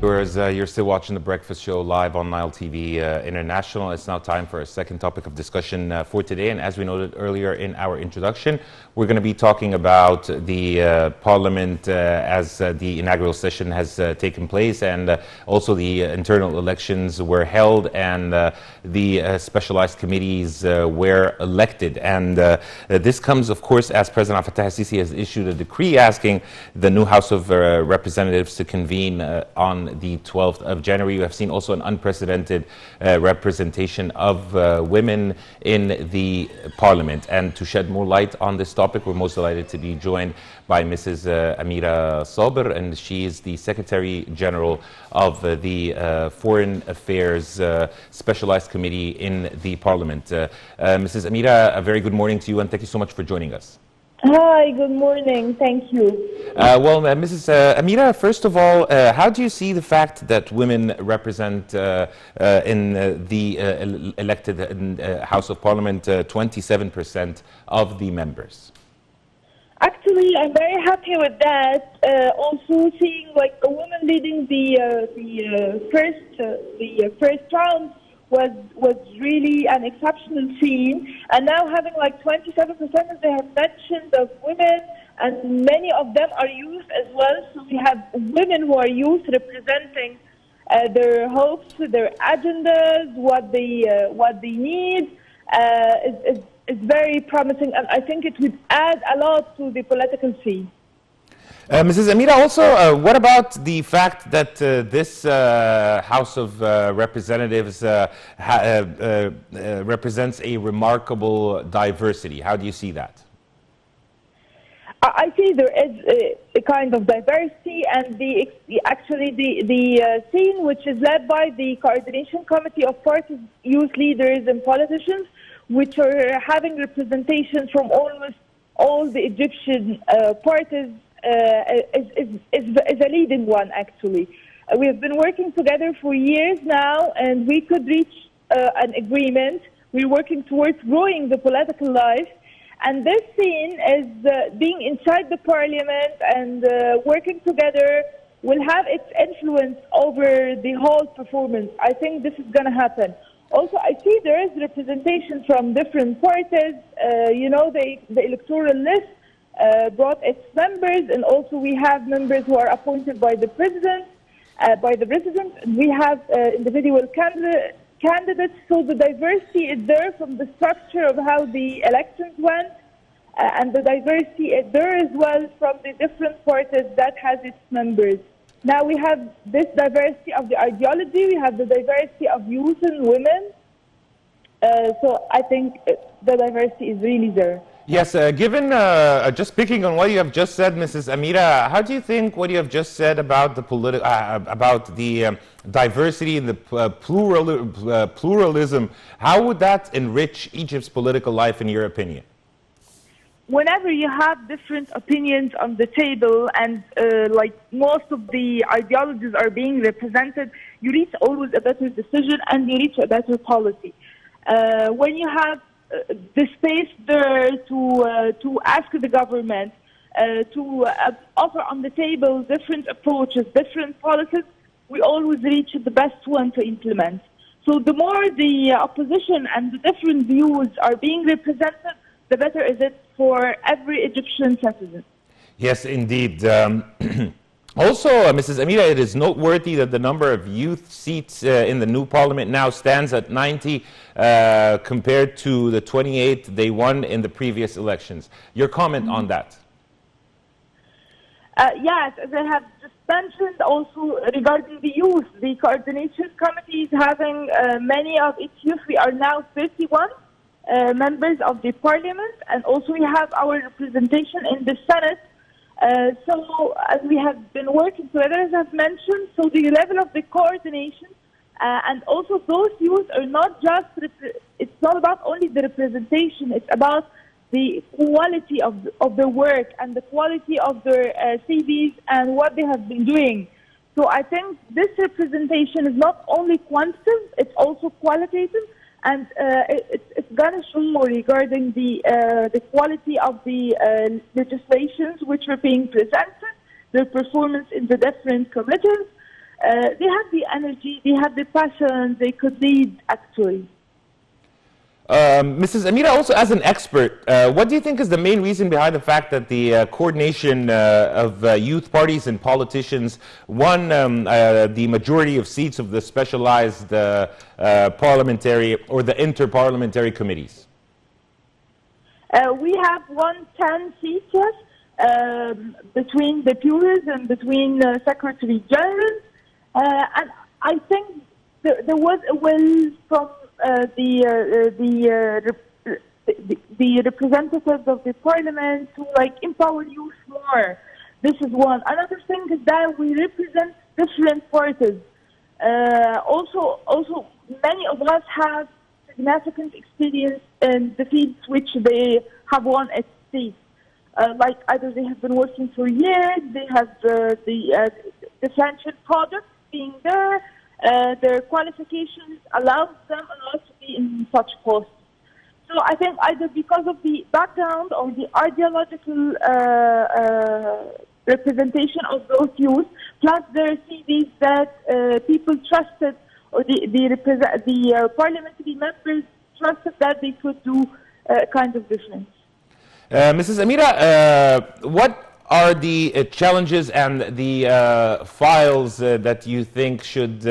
Viewers, you're still watching The Breakfast Show live on Nile TV International. It's now time for a second topic of discussion for today. And as we noted earlier in our introduction, we're going to be talking about the Parliament as the inaugural session has taken place, and also the internal elections were held, and the specialized committees were elected. And this comes, of course, as President Fattah al-Sisi has issued a decree asking the new House of Representatives to convene on the 12th of January. You have seen also an unprecedented representation of women in the Parliament. And to shed more light on this topic, we're most delighted to be joined by Mrs. Amira Saber, and she is the Secretary General of the Foreign Affairs Specialized Committee in the Parliament. Mrs. Amira, a very good morning to you, and thank you so much for joining us. Hi, good morning. Thank you. Mrs. Amira, first of all, how do you see the fact that women represent in the elected House of Parliament 27% of the members? Actually, I'm very happy with that. Also, seeing like a woman leading the first round was really an exceptional scene, and now having like 27%, as they have mentioned, of women, and many of them are youth as well. So we have women who are youth representing their hopes, their agendas, what they need. Is very promising, and I think it would add a lot to the political scene. Mrs. Amira, also, what about the fact that this House of Representatives represents a remarkable diversity? How do you see that? I see there is a kind of diversity, and the scene which is led by the Coordination Committee of Parties, Youth Leaders and Politicians, which are having representation from almost all the Egyptian parties, is a leading one, actually. We have been working together for years now, and we could reach an agreement. We're working towards growing the political life, and this scene is being inside the Parliament and working together will have its influence over the whole performance. I think this is going to happen. Also, I see there is representation from different parties. The electoral list brought its members, and also we have members who are appointed by the president. We have individual candidates. So the diversity is there from the structure of how the elections went, and the diversity is there as well from the different parties that has its members. Now we have this diversity of the ideology, we have the diversity of youth and women. So I think the diversity is really there. Yes, given, just picking on what you have just said, Mrs. Amira, how do you think what you have just said about the diversity and the pluralism, how would that enrich Egypt's political life in your opinion? Whenever you have different opinions on the table, and like most of the ideologies are being represented, you reach always a better decision and you reach a better policy. When you have the space there to ask the government to offer on the table different approaches, different policies, we always reach the best one to implement. So the more the opposition and the different views are being represented, the better is it for every Egyptian citizen. Yes, indeed. Also, Mrs. Amira, it is noteworthy that the number of youth seats in the new parliament now stands at 90 compared to the 28 they won in the previous elections. Your comment on that? Yes, as I have just mentioned, also regarding the youth, the coordination committee is having many of its youth. We are now 31 members of the parliament, and also we have our representation in the Senate. So as we have been working together, as I've mentioned, so the level of the coordination and also those youth are not just, it's not about only the representation, it's about the quality of their work and the quality of their CVs and what they have been doing. So I think this representation is not only quantitative, it's also qualitative, and it's going to show regarding the quality of the legislations which are being presented, their performance in the different committees, They have the energy, they have the passion, they could lead actually. Mrs. Amira, also as an expert, what do you think is the main reason behind the fact that the coordination of youth parties and politicians won the majority of seats of the specialized parliamentary or the inter-parliamentary committees? We have won 10 seats, yes, between the bureaus and between secretary generals. And I think there was a will from the representatives of the parliament to empower youth more. This is one. Another thing is that we represent different parties. Also, many of us have significant experience in the fields which they have won at state. Like either they have been working for years, they have the differential products being there. Their qualifications allow them a lot to be in such posts. So I think either because of the background or the ideological representation of those youth, plus their CVs that people trusted, or the parliamentary members trusted that they could do a kind of difference. Mrs. Amira, what are the challenges and the files that you think should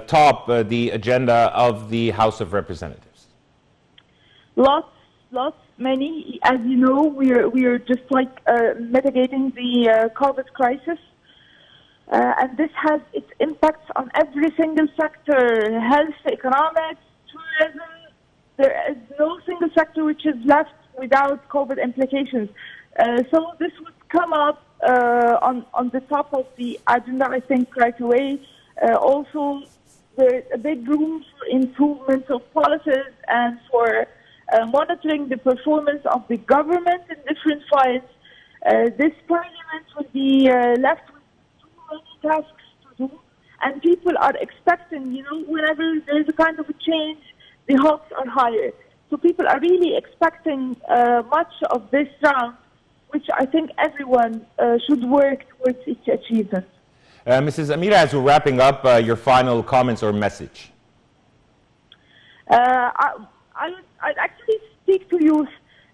top the agenda of the House of Representatives? Lots, many. As you know, we are just mitigating the COVID crisis, and this has its impacts on every single sector: health, economics, tourism. There is no single sector which is left without COVID implications. So this would come up on the top of the agenda, I think, right away. Also, there's a big room for improvement of policies and for monitoring the performance of the government in different files. This parliament will be left with too many tasks to do, and people are expecting, whenever there's a kind of a change, the hopes are higher. So people are really expecting much of this round, which I think everyone should work towards its achievement. Mrs. Amira, as we're wrapping up, your final comments or message? I'd actually speak to youth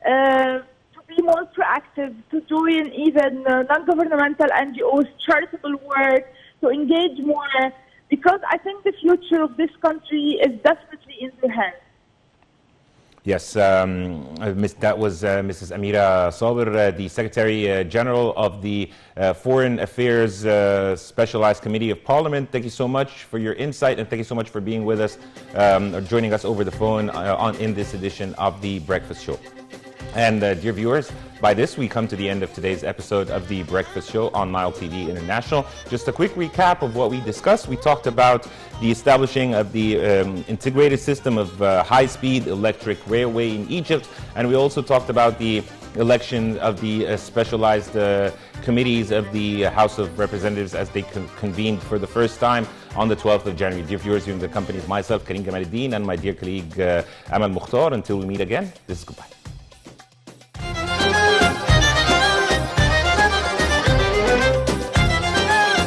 to be more proactive, to join even non-governmental NGOs, charitable work, to engage more, because I think the future of this country is definitely in their hands. Yes, that was Mrs. Amira Saber, the Secretary General of the Foreign Affairs Specialized Committee of Parliament. Thank you so much for your insight, and thank you so much for being with us, or joining us over the phone in this edition of The Breakfast Show. And dear viewers, by this we come to the end of today's episode of The Breakfast Show on Nile TV International. Just a quick recap of what we discussed. We talked about the establishing of the integrated system of high-speed electric railway in Egypt, and we also talked about the election of the specialized committees of the House of Representatives as they convened for the first time on the 12th of January. Dear viewers, you're in the company of myself, Karim Kamaluddin, and my dear colleague Amal Mukhtar. Until we meet again, this is goodbye.